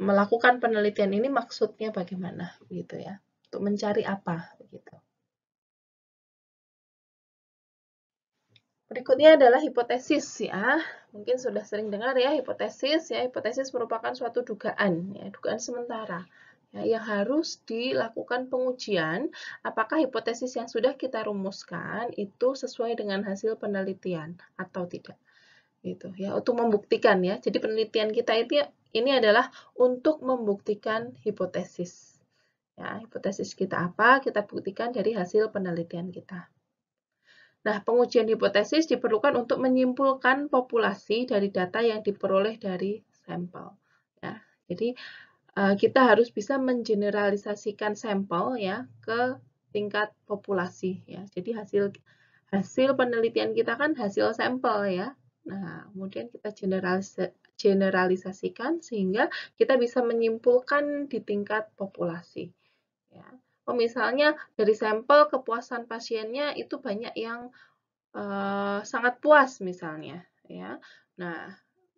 melakukan penelitian ini maksudnya bagaimana gitu ya, untuk mencari apa begitu. Berikutnya adalah hipotesis ya, mungkin sudah sering dengar ya hipotesis ya. Hipotesis merupakan suatu dugaan ya, dugaan sementara ya, yang harus dilakukan pengujian apakah hipotesis yang sudah kita rumuskan itu sesuai dengan hasil penelitian atau tidak. Gitu ya, untuk membuktikan ya. Jadi penelitian kita ini adalah untuk membuktikan hipotesis. Ya, hipotesis kita apa? Kita buktikan dari hasil penelitian kita. Nah, pengujian hipotesis diperlukan untuk menyimpulkan populasi dari data yang diperoleh dari sampel. Ya, jadi kita harus bisa mengeneralisasikan sampel ya ke tingkat populasi ya. Jadi hasil penelitian kita kan hasil sampel ya. Nah, kemudian kita generalisasikan sehingga kita bisa menyimpulkan di tingkat populasi. Ya. Misalnya dari sampel kepuasan pasiennya itu banyak yang sangat puas misalnya ya. Nah,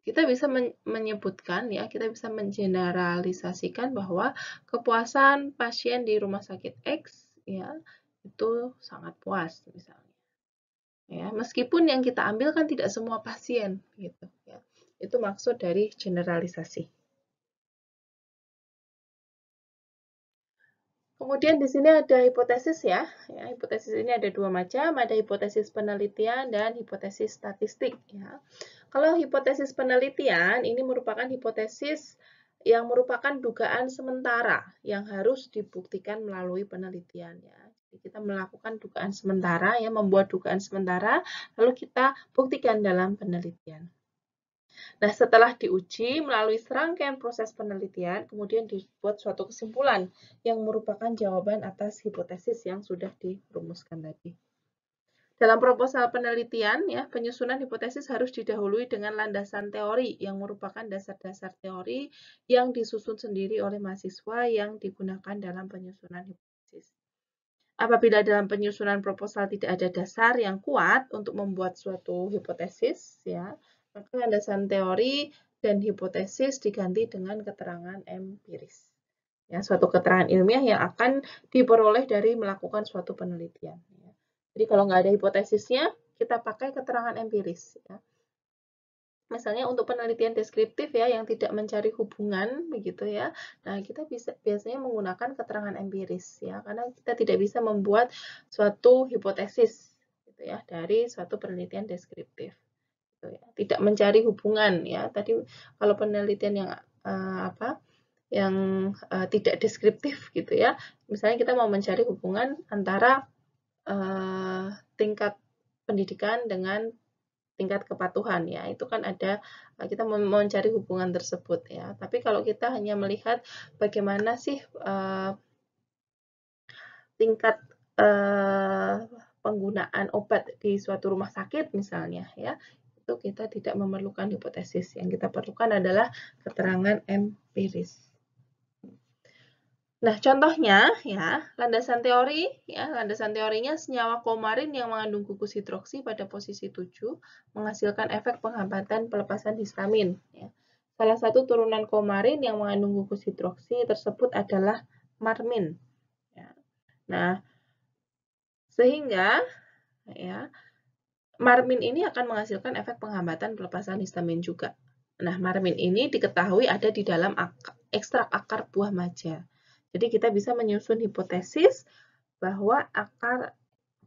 kita bisa menyebutkan ya, kita bisa mengeneralisasikan bahwa kepuasan pasien di rumah sakit X ya itu sangat puas misalnya. Ya, meskipun yang kita ambil kan tidak semua pasien gitu ya. Itu maksud dari generalisasi. Kemudian di sini ada hipotesis ya. Hipotesis ini ada dua macam, ada hipotesis penelitian dan hipotesis statistik ya. Kalau hipotesis penelitian ini merupakan hipotesis yang merupakan dugaan sementara yang harus dibuktikan melalui penelitian ya. Jadi kita melakukan dugaan sementara ya, membuat dugaan sementara lalu kita buktikan dalam penelitian. Nah, setelah diuji melalui serangkaian proses penelitian, kemudian dibuat suatu kesimpulan yang merupakan jawaban atas hipotesis yang sudah dirumuskan tadi. Dalam proposal penelitian, ya, penyusunan hipotesis harus didahului dengan landasan teori yang merupakan dasar-dasar teori yang disusun sendiri oleh mahasiswa yang digunakan dalam penyusunan hipotesis. Apabila dalam penyusunan proposal tidak ada dasar yang kuat untuk membuat suatu hipotesis, ya, maka landasan teori dan hipotesis diganti dengan keterangan empiris. Ya, suatu keterangan ilmiah yang akan diperoleh dari melakukan suatu penelitian. Jadi kalau nggak ada hipotesisnya, kita pakai keterangan empiris. Ya. Misalnya untuk penelitian deskriptif ya yang tidak mencari hubungan begitu ya. Nah, kita biasanya menggunakan keterangan empiris ya karena kita tidak bisa membuat suatu hipotesis gitu ya dari suatu penelitian deskriptif. Gitu ya. Tidak mencari hubungan ya. Tadi kalau penelitian yang tidak deskriptif gitu ya. Misalnya kita mau mencari hubungan antara tingkat pendidikan dengan tingkat kepatuhan ya itu kan ada kita mencari hubungan tersebut ya tapi kalau kita hanya melihat bagaimana sih tingkat penggunaan obat di suatu rumah sakit misalnya ya itu kita tidak memerlukan hipotesis yang kita perlukan adalah keterangan empiris. Nah, contohnya ya, landasan teori ya, landasan teorinya senyawa coumarin yang mengandung gugus hidroksi pada posisi 7 menghasilkan efek penghambatan pelepasan histamin ya. Salah satu turunan coumarin yang mengandung gugus hidroksi tersebut adalah marmin ya. Nah, sehingga ya, marmin ini akan menghasilkan efek penghambatan pelepasan histamin juga. Nah, marmin ini diketahui ada di dalam ekstrak akar buah maja. Jadi kita bisa menyusun hipotesis bahwa akar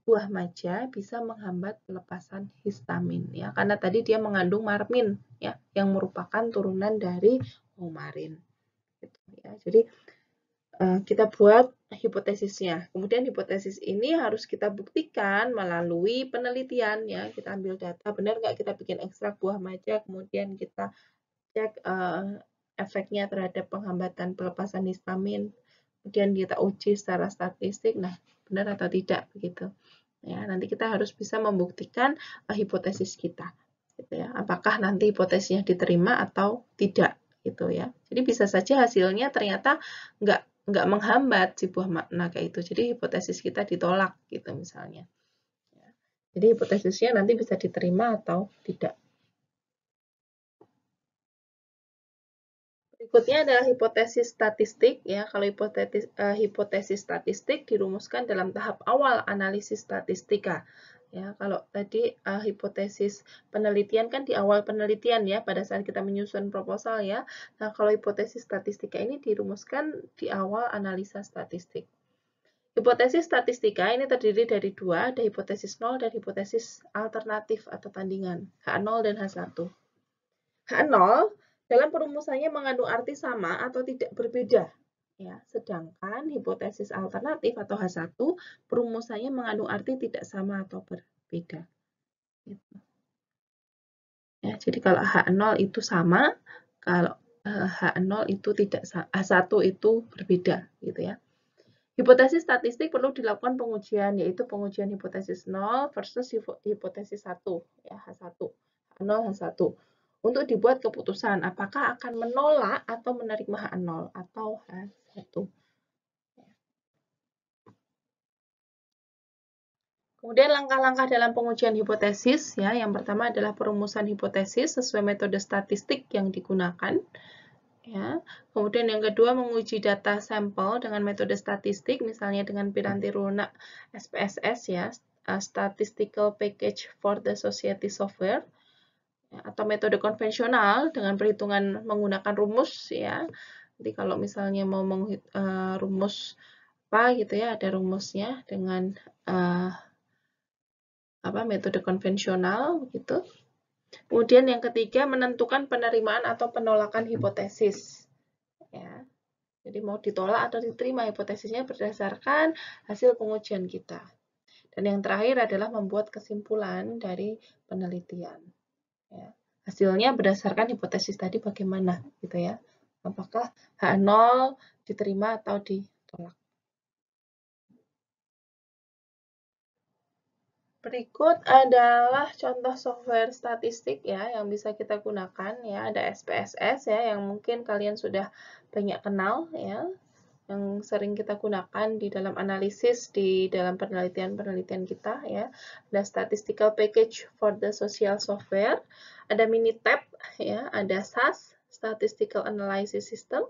buah maja bisa menghambat pelepasan histamin ya karena tadi dia mengandung marmin ya yang merupakan turunan dari coumarin. Gitu, ya. Jadi kita buat hipotesisnya. Kemudian hipotesis ini harus kita buktikan melalui penelitian ya. Kita ambil data benar nggak kita bikin ekstrak buah maja, kemudian kita cek efeknya terhadap penghambatan pelepasan histamin. Kemudian kita uji secara statistik, nah benar atau tidak begitu. Ya, nanti kita harus bisa membuktikan hipotesis kita. Gitu ya. Apakah nanti hipotesisnya diterima atau tidak gitu ya. Jadi bisa saja hasilnya ternyata nggak menghambat si buah naga itu. Jadi hipotesis kita ditolak gitu misalnya. Ya. Jadi hipotesisnya nanti bisa diterima atau tidak. Berikutnya adalah hipotesis statistik ya. Kalau hipotesis statistik dirumuskan dalam tahap awal analisis statistika. Ya, kalau tadi hipotesis penelitian kan di awal penelitian ya pada saat kita menyusun proposal ya. Nah, kalau hipotesis statistika ini dirumuskan di awal analisa statistik. Hipotesis statistika ini terdiri dari dua, ada hipotesis nol dan hipotesis alternatif atau tandingan, H0 dan H1. H0 dalam perumusannya mengandung arti sama atau tidak berbeda. Ya, sedangkan hipotesis alternatif atau H1 perumusannya mengandung arti tidak sama atau berbeda. berbeda. Gitu. Ya, jadi kalau H0 itu sama, kalau H0 itu tidak H1 itu berbeda gitu ya. Hipotesis statistik perlu dilakukan pengujian, yaitu pengujian hipotesis 0 versus hipotesis 1, ya, H1, H0, H1. Untuk dibuat keputusan apakah akan menolak atau menerima H0 atau H1. Kemudian langkah-langkah dalam pengujian hipotesis, ya, yang pertama adalah perumusan hipotesis sesuai metode statistik yang digunakan. Ya. Kemudian yang kedua menguji data sampel dengan metode statistik, misalnya dengan piranti lunak SPSS, ya, Statistical Package for the Society Software, ya, atau metode konvensional dengan perhitungan menggunakan rumus, ya. Jadi kalau misalnya mau rumus apa gitu ya, ada rumusnya dengan metode konvensional gitu. Kemudian yang ketiga menentukan penerimaan atau penolakan hipotesis. Ya. Jadi mau ditolak atau diterima hipotesisnya berdasarkan hasil pengujian kita. Dan yang terakhir adalah membuat kesimpulan dari penelitian. Ya. Hasilnya berdasarkan hipotesis tadi bagaimana gitu ya. Apakah H0 diterima atau ditolak. Berikut adalah contoh software statistik ya yang bisa kita gunakan ya. Ada SPSS ya yang mungkin kalian sudah banyak kenal ya. Yang sering kita gunakan di dalam analisis di dalam penelitian-penelitian kita ya. Ada statistical package for the social software, ada Minitab ya, ada SAS statistical analysis system,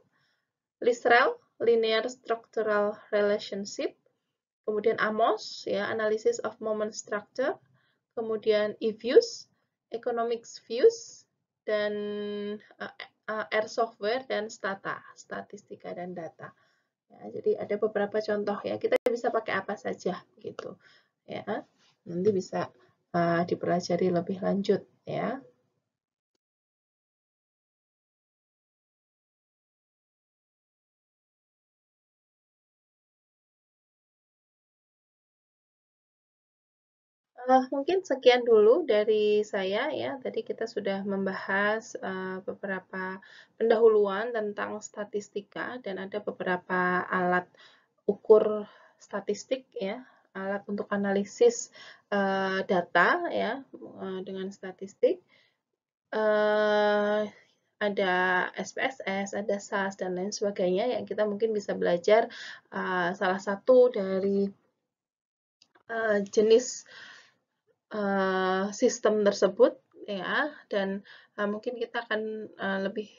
LISREL linear structural relationship, kemudian AMOS ya, analysis of moment structure, kemudian eViews, economics views, dan R software dan stata, statistika dan data. Ya, jadi ada beberapa contoh ya, kita bisa pakai apa saja gitu ya. Nanti bisa dipelajari lebih lanjut ya. Mungkin sekian dulu dari saya ya. Tadi kita sudah membahas beberapa pendahuluan tentang statistika dan ada beberapa alat ukur statistik ya, alat untuk analisis data ya dengan statistik. Ada SPSS, ada SAS dan lain sebagainya yang kita mungkin bisa belajar salah satu dari jenis sistem tersebut ya, dan mungkin kita akan lebih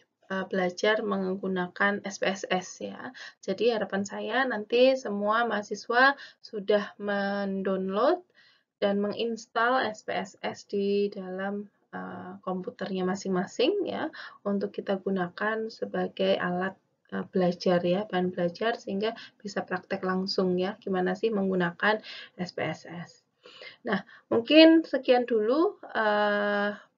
belajar menggunakan SPSS ya. Jadi harapan saya nanti semua mahasiswa sudah mendownload dan menginstal SPSS di dalam komputernya masing-masing ya, untuk kita gunakan sebagai alat belajar ya, bahan belajar sehingga bisa praktek langsung ya, gimana sih menggunakan SPSS. Nah, mungkin sekian dulu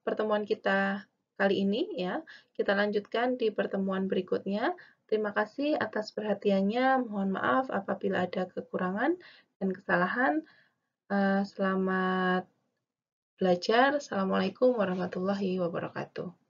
pertemuan kita kali ini ya. Kita lanjutkan di pertemuan berikutnya. Terima kasih atas perhatiannya. Mohon maaf apabila ada kekurangan dan kesalahan. Selamat belajar. Assalamualaikum warahmatullahi wabarakatuh.